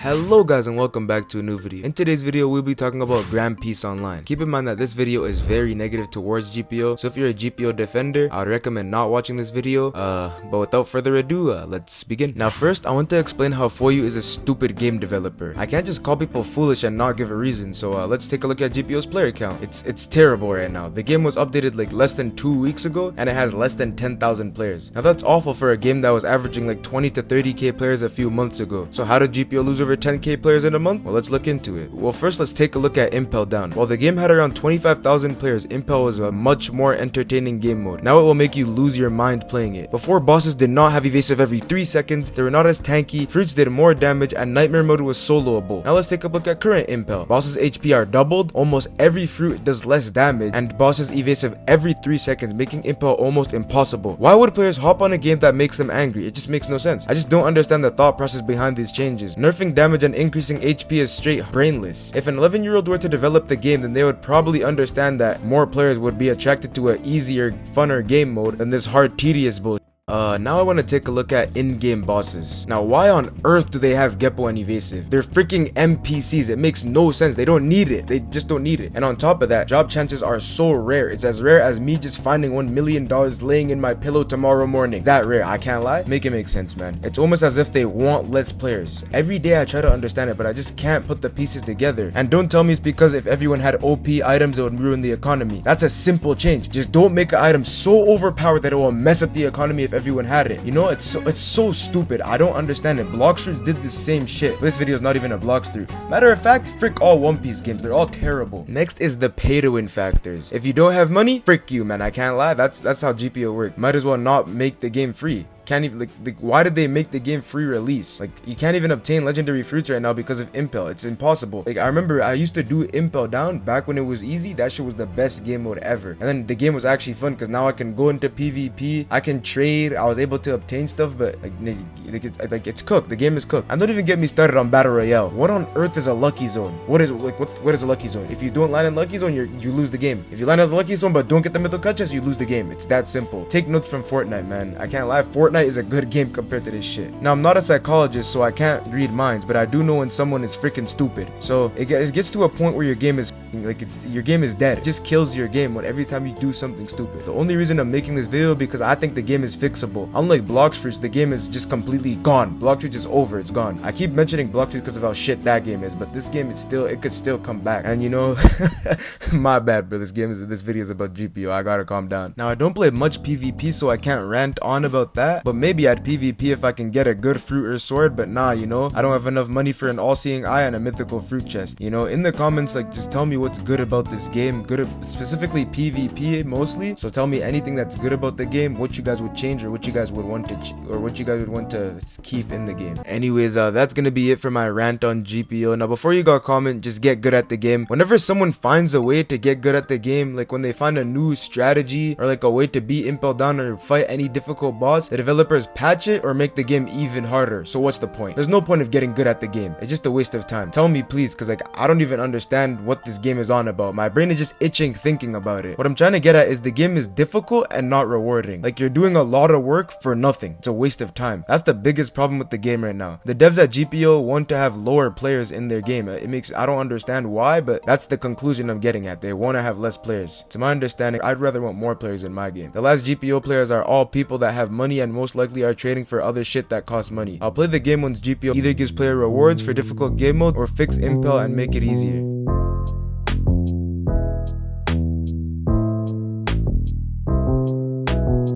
Hello guys and welcome back to a new video. In today's video we'll be talking about Grand Peace Online. Keep in mind that this video is very negative towards GPO, so if you're a GPO defender I would recommend not watching this video. But without further ado, let's begin. Now first I want to explain how Foyu is a stupid game developer. I can't just call people foolish and not give a reason, so let's take a look at GPO's player count. It's terrible right now. The game was updated like less than 2 weeks ago and it has less than 10,000 players. Now that's awful for a game that was averaging like 20 to 30k players a few months ago. So how did GPO lose over 10k players in a month? Well, let's look into it. Well, first let's take a look at Impel Down. While the game had around 25,000 players, Impel was a much more entertaining game mode. Now it will make you lose your mind playing it. Before, bosses did not have evasive every 3 seconds, they were not as tanky, fruits did more damage, and nightmare mode was soloable. Now let's take a look at current Impel. Bosses HP are doubled, almost every fruit does less damage, and bosses evasive every 3 seconds, making Impel almost impossible. Why would players hop on a game that makes them angry? It just makes no sense. I just don't understand the thought process behind these changes. Nerfing damage and increasing HP is straight brainless. If an 11-year-old were to develop the game, then they would probably understand that more players would be attracted to a easier, funner game mode than this hard, tedious bullshit. Now I want to take a look at in-game bosses. Now why on earth do they have Geppo and Evasive? They're freaking NPCs. It makes no sense. They don't need it. They just don't need it. And on top of that, job chances are so rare. It's as rare as me just finding $1 million laying in my pillow tomorrow morning. That rare, I can't lie. Make it make sense, man. It's almost as if they want less players. Every day I try to understand it, but I just can't put the pieces together. And don't tell me it's because if everyone had OP items, it would ruin the economy. That's a simple change. Just don't make an item so overpowered that it will mess up the economy if everyone had it. You know, it's so stupid. I don't understand it. Bloxfruits did the same shit. But this video is not even a Bloxfruit. Matter of fact, frick all One Piece games. They're all terrible. Next is the pay to win factors. If you don't have money, frick you, man. I can't lie. That's how GPO works. Might as well not make the game free. Can't even like why did they make the game free release? Like you can't even obtain legendary fruits right now because of Impel. It's impossible. Like I remember I used to do Impel Down back when it was easy. That shit was the best game mode ever. And then the game was actually fun because now I can go into PvP, I can trade, I was able to obtain stuff, but it's cooked. The game is cooked. And don't even get me started on Battle Royale. What on earth is a lucky zone? What is a lucky zone? If you don't land in lucky zone, you lose the game. If you land in the lucky zone but don't get the mythical chest, you lose the game. It's that simple. Take notes from Fortnite, man. I can't lie. Fortnite is a good game compared to this shit. Now I'm not a psychologist, so I can't read minds, but I do know when someone is freaking stupid. So it gets to a point where your game is your game is dead. It just kills your game every time you do something stupid. The only reason I'm making this video because I think the game is fixable. Unlike Bloxfruits, the game is just completely gone. Bloxfruits is over, it's gone. I keep mentioning Bloxfruits because of how shit that game is, but this game it could still come back. And you know, my bad, bro. This video is about GPO. I gotta calm down. Now I don't play much PvP, so I can't rant on about that. But maybe I'd PvP if I can get a good fruit or sword. But nah, you know, I don't have enough money for an all-seeing eye and a mythical fruit chest. You know, in the comments, like just tell me what's good about this game, specifically PvP mostly. So tell me anything that's good about the game, what you guys would change or what you guys would want to keep in the game. Anyways, that's gonna be it for my rant on GPO. Now before you go comment, just get good at the game. Whenever someone finds a way to get good at the game, like when they find a new strategy or like a way to beat Impel Down or fight any difficult boss, the developers patch it or make the game even harder. So what's the point? There's no point of getting good at the game. It's just a waste of time. Tell me please, because like I don't even understand what this game is on about. My brain is just itching thinking about it. What I'm trying to get at is the game is difficult and not rewarding. Like you're doing a lot of work for nothing. It's a waste of time. That's the biggest problem with the game right now. The devs at GPO want to have lower players in their game. I don't understand why, but that's the conclusion I'm getting at. They want to have less players. To my understanding, I'd rather want more players in my game. The last GPO players are all people that have money and most likely are trading for other shit that costs money. I'll play the game once GPO either gives player rewards for difficult game mode or fix Impel and make it easier.